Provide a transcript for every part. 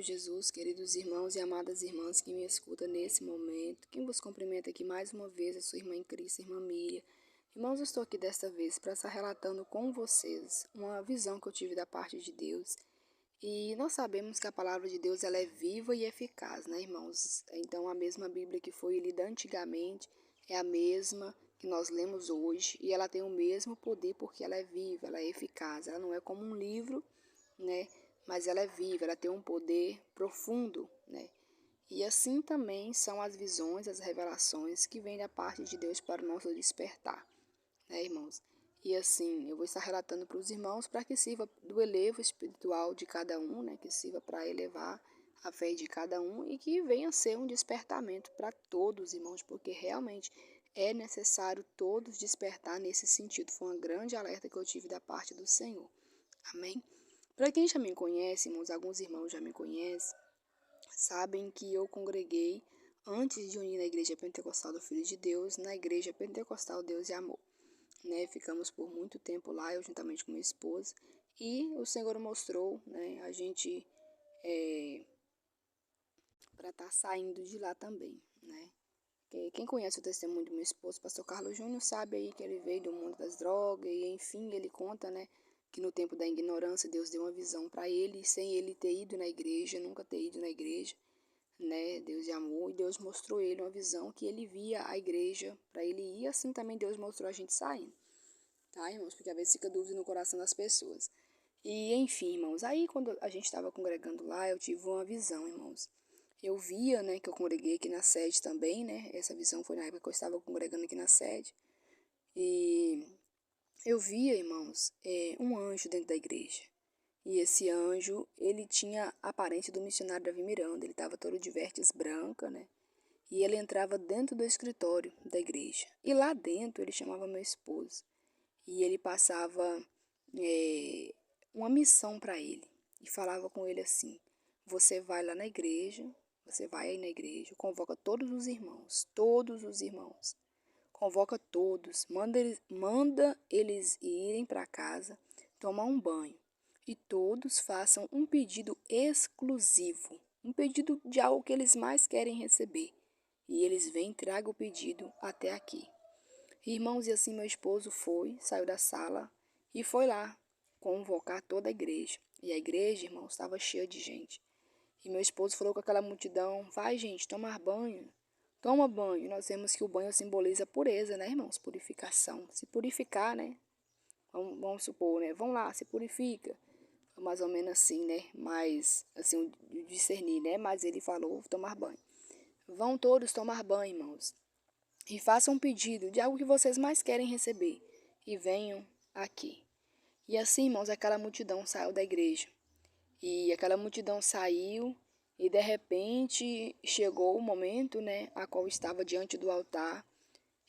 Jesus, queridos irmãos e amadas irmãs que me escutam nesse momento, quem vos cumprimenta aqui mais uma vez é sua irmã em Cristo, irmã Miriam. Irmãos, eu estou aqui desta vez para estar relatando com vocês uma visão que eu tive da parte de Deus. E nós sabemos que a palavra de Deus ela é viva e eficaz, né, irmãos? Então, a mesma Bíblia que foi lida antigamente é a mesma que nós lemos hoje e ela tem o mesmo poder porque ela é viva, ela é eficaz. Ela não é como um livro, né? Mas ela é viva, ela tem um poder profundo, né? E assim também são as visões, as revelações que vêm da parte de Deus para o nosso despertar, né, irmãos? E assim, eu vou estar relatando para os irmãos para que sirva do elevo espiritual de cada um, né? Que sirva para elevar a fé de cada um e que venha ser um despertamento para todos, irmãos, porque realmente é necessário todos despertar nesse sentido. Foi uma grande alerta que eu tive da parte do Senhor. Amém? Para quem já me conhece, irmãos, alguns irmãos já me conhecem, sabem que eu congreguei antes de unir na Igreja Pentecostal do Filho de Deus, na Igreja Pentecostal Deus e Amor. Né? Ficamos por muito tempo lá, eu juntamente com minha esposa, e o Senhor mostrou, né, a gente para estar saindo de lá também, né? Quem conhece o testemunho do meu esposo, pastor Carlos Júnior, sabe aí que ele veio do mundo das drogas e enfim, ele conta, né, que no tempo da ignorância Deus deu uma visão para ele, sem ele ter ido na igreja, nunca ter ido na igreja, né? Deus de amor, e Deus mostrou ele uma visão que ele via a igreja para ele ir, assim também Deus mostrou a gente saindo, tá, irmãos? Porque às vezes fica dúvida no coração das pessoas. E enfim, irmãos, aí quando a gente estava congregando lá, eu tive uma visão, irmãos. Eu via, né, que eu congreguei aqui na sede também, né? Essa visão foi na época que eu estava congregando aqui na sede. E eu via, irmãos, um anjo dentro da igreja. E esse anjo, ele tinha a aparência do missionário Davi Miranda. Ele estava todo de vestes branca, né? E ele entrava dentro do escritório da igreja. E lá dentro ele chamava meu esposo. E ele passava uma missão para ele. E falava com ele assim: você vai lá na igreja, você vai aí na igreja, convoca todos os irmãos. Convoca todos, manda eles irem para casa, tomar um banho. E todos façam um pedido exclusivo, um pedido de algo que eles mais querem receber. E eles vêm e tragam o pedido até aqui. Irmãos, e assim meu esposo saiu da sala e foi lá convocar toda a igreja. E a igreja, irmãos, estava cheia de gente. E meu esposo falou com aquela multidão: vai, gente, tomar banho. Toma banho. Nós vemos que o banho simboliza pureza, né, irmãos? Purificação. Se purificar, né? Vamos supor, né? Vão lá, se purifica. Foi mais ou menos assim, né? Mas, assim, discernir, né? Mas ele falou tomar banho. Vão todos tomar banho, irmãos. E façam um pedido de algo que vocês mais querem receber. E venham aqui. E assim, irmãos, aquela multidão saiu da igreja. E aquela multidão saiu e de repente chegou o momento, né, a qual estava diante do altar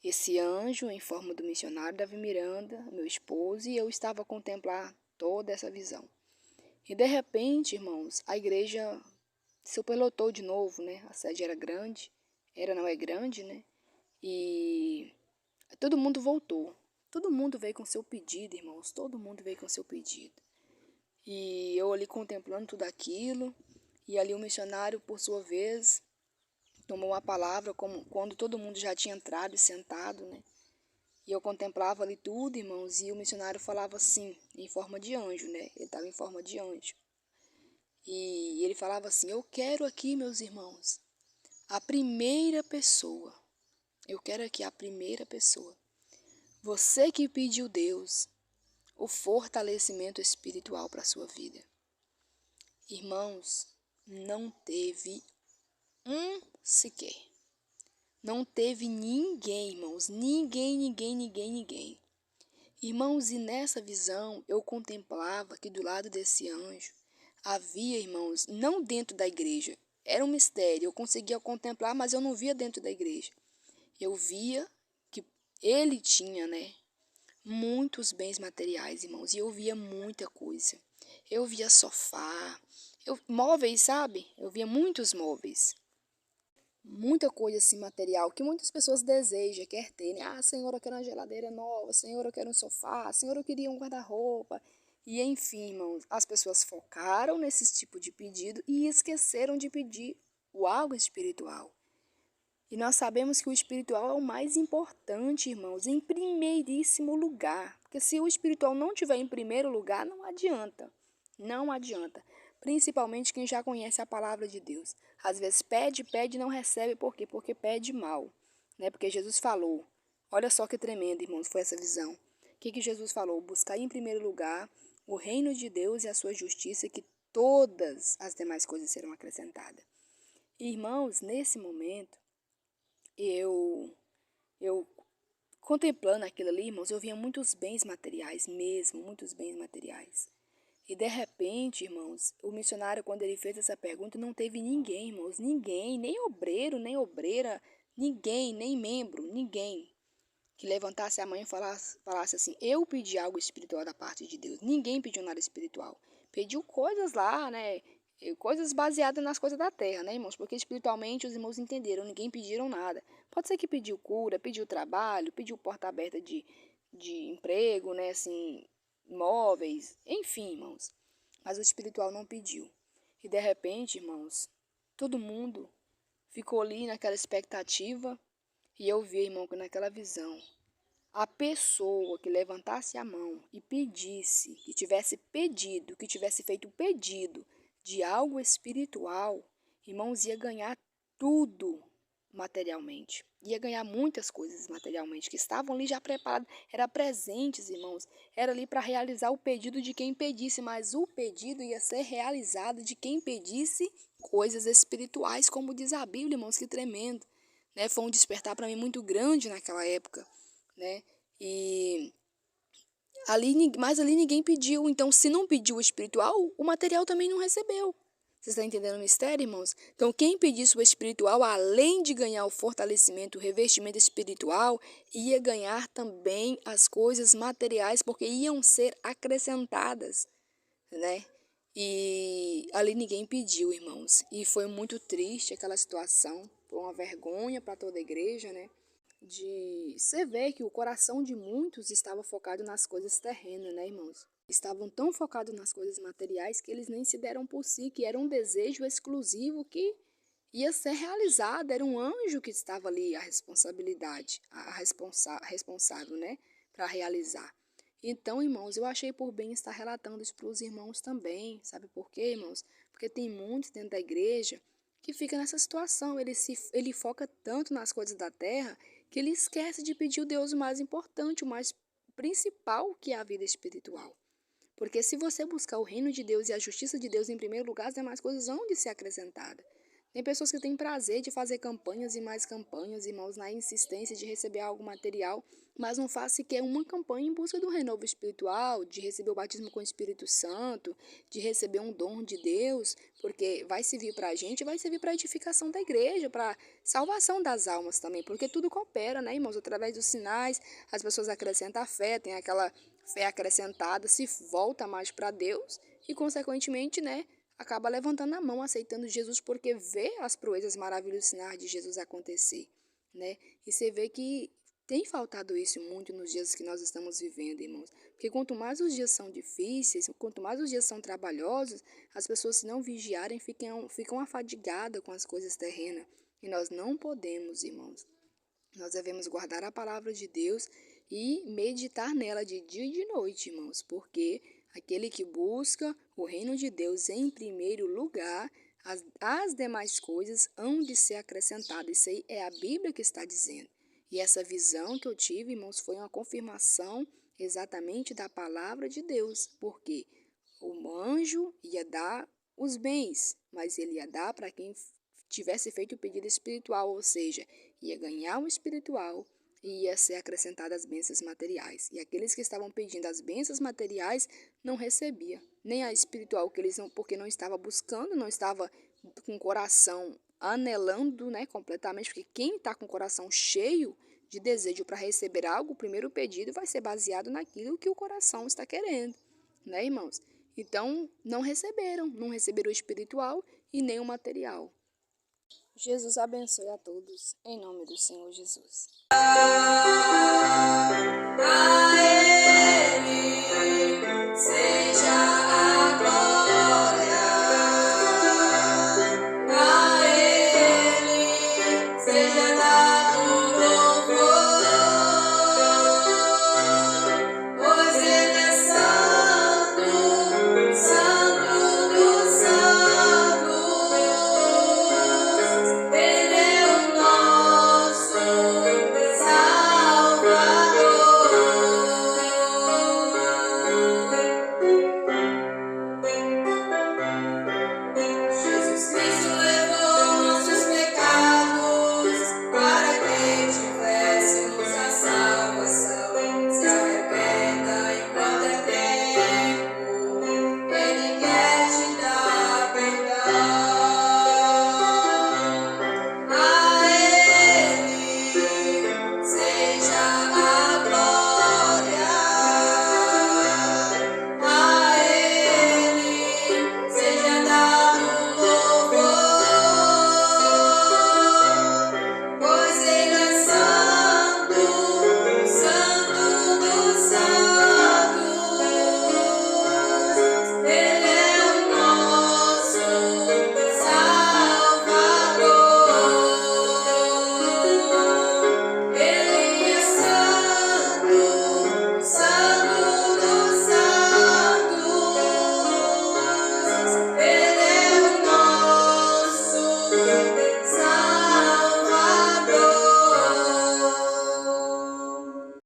esse anjo em forma do missionário Davi Miranda, meu esposo, e eu estava a contemplar toda essa visão. E de repente, irmãos, a igreja superlotou de novo, né? A sede era grande, não é grande, né? E todo mundo voltou. Todo mundo veio com seu pedido, irmãos. Todo mundo veio com seu pedido. E eu ali contemplando tudo aquilo, e ali o missionário, por sua vez, tomou uma palavra como quando todo mundo já tinha entrado e sentado, né? E eu contemplava ali tudo, irmãos, e o missionário falava assim, em forma de anjo, né? Ele estava em forma de anjo. E ele falava assim: eu quero aqui, meus irmãos, a primeira pessoa. Eu quero aqui a primeira pessoa. Você que pediu Deus o fortalecimento espiritual para a sua vida. Irmãos, não teve um sequer. Não teve ninguém, irmãos. Ninguém. Irmãos, e nessa visão eu contemplava que do lado desse anjo havia, irmãos, não dentro da igreja. Era um mistério. Eu conseguia contemplar, mas eu não via dentro da igreja. Eu via que ele tinha, né, muitos bens materiais, irmãos. E eu via muita coisa. Eu via sofá, móveis, sabe? Eu via muitos móveis. Muita coisa assim material que muitas pessoas desejam, quer ter, né? Ah, Senhor, eu quero uma geladeira nova. Senhor, eu quero um sofá. Senhor, eu queria um guarda-roupa. E enfim, irmãos, as pessoas focaram nesse tipo de pedido e esqueceram de pedir o algo espiritual. E nós sabemos que o espiritual é o mais importante, irmãos, em primeiríssimo lugar. Porque se o espiritual não tiver em primeiro lugar, não adianta. Não adianta. Principalmente quem já conhece a palavra de Deus. Às vezes pede, pede e não recebe. Por quê? Porque pede mal. Né? Porque Jesus falou. Olha só que tremendo, irmãos, foi essa visão. O que Jesus falou? Buscar em primeiro lugar o reino de Deus e a sua justiça, que todas as demais coisas serão acrescentadas. Irmãos, nesse momento, eu contemplando aquilo ali, irmãos, eu via muitos bens materiais mesmo, muitos bens materiais. E de repente, irmãos, o missionário, quando ele fez essa pergunta, não teve ninguém, irmãos, ninguém, nem obreiro, nem obreira, ninguém, nem membro, ninguém, que levantasse a mão e falasse assim, eu pedi algo espiritual da parte de Deus. Ninguém pediu nada espiritual. Pediu coisas lá, né? Coisas baseadas nas coisas da terra, né, irmãos? Porque espiritualmente os irmãos entenderam, ninguém pediram nada. Pode ser que pediu cura, pediu trabalho, pediu porta aberta de emprego, né, assim, móveis, enfim, irmãos. Mas o espiritual não pediu. E de repente, irmãos, todo mundo ficou ali naquela expectativa. E eu vi, irmão, que naquela visão, a pessoa que levantasse a mão e pedisse, que tivesse pedido, que tivesse feito o pedido de algo espiritual, irmãos, ia ganhar tudo materialmente. Ia ganhar muitas coisas materialmente, que estavam ali já preparadas, eram presentes, irmãos. Era ali para realizar o pedido de quem pedisse, mas o pedido ia ser realizado de quem pedisse coisas espirituais, como diz a Bíblia, irmãos, que tremendo. Né? Foi um despertar para mim muito grande naquela época, né? Mas ali ninguém pediu. Então, se não pediu o espiritual, o material também não recebeu. Vocês estão entendendo o mistério, irmãos? Então, quem pedisse o espiritual, além de ganhar o fortalecimento, o revestimento espiritual, ia ganhar também as coisas materiais, porque iam ser acrescentadas, né? E ali ninguém pediu, irmãos. E foi muito triste aquela situação. Foi uma vergonha para toda a igreja, né? De você ver que o coração de muitos estava focado nas coisas terrenas, né, irmãos? Estavam tão focados nas coisas materiais que eles nem se deram por si, que era um desejo exclusivo que ia ser realizado, era um anjo que estava ali a responsabilidade, responsável, né, para realizar. Então, irmãos, eu achei por bem estar relatando isso para os irmãos também, sabe por quê, irmãos? Porque tem muitos dentro da igreja que fica nessa situação, ele foca tanto nas coisas da terra que ele esquece de pedir o Deus mais importante, o mais principal, que é a vida espiritual. Porque se você buscar o reino de Deus e a justiça de Deus em primeiro lugar, as demais coisas vão de ser acrescentadas. Tem pessoas que têm prazer de fazer campanhas e mais campanhas, irmãos, na insistência de receber algo material, mas não faz sequer uma campanha em busca do renovo espiritual, de receber o batismo com o Espírito Santo, de receber um dom de Deus, porque vai servir para a gente, vai servir para a edificação da igreja, para salvação das almas também, porque tudo coopera, né, irmãos? Através dos sinais, as pessoas acrescentam a fé, tem aquela fé acrescentada, se volta mais para Deus e, consequentemente, né, acaba levantando a mão, aceitando Jesus, porque vê as proezas maravilhosas sinais de Jesus acontecer, né? E você vê que tem faltado isso muito nos dias que nós estamos vivendo, irmãos. Porque quanto mais os dias são difíceis, quanto mais os dias são trabalhosos, as pessoas, se não vigiarem, ficam afadigadas com as coisas terrenas. E nós não podemos, irmãos. Nós devemos guardar a palavra de Deus e meditar nela de dia e de noite, irmãos, porque aquele que busca o reino de Deus em primeiro lugar, as demais coisas hão de ser acrescentadas. Isso aí é a Bíblia que está dizendo. E essa visão que eu tive, irmãos, foi uma confirmação exatamente da palavra de Deus, porque o anjo ia dar os bens, mas ele ia dar para quem tivesse feito o pedido espiritual, ou seja, ia ganhar o espiritual e ia ser acrescentadas as bênçãos materiais. E aqueles que estavam pedindo as bênçãos materiais não recebia, nem a espiritual, porque não estava buscando, não estava com o coração anelando, né, completamente, porque quem está com o coração cheio de desejo para receber algo, o primeiro pedido vai ser baseado naquilo que o coração está querendo, né, irmãos? Então, não receberam o espiritual e nem o material. Jesus abençoe a todos, em nome do Senhor Jesus. A Ele Seja a glória.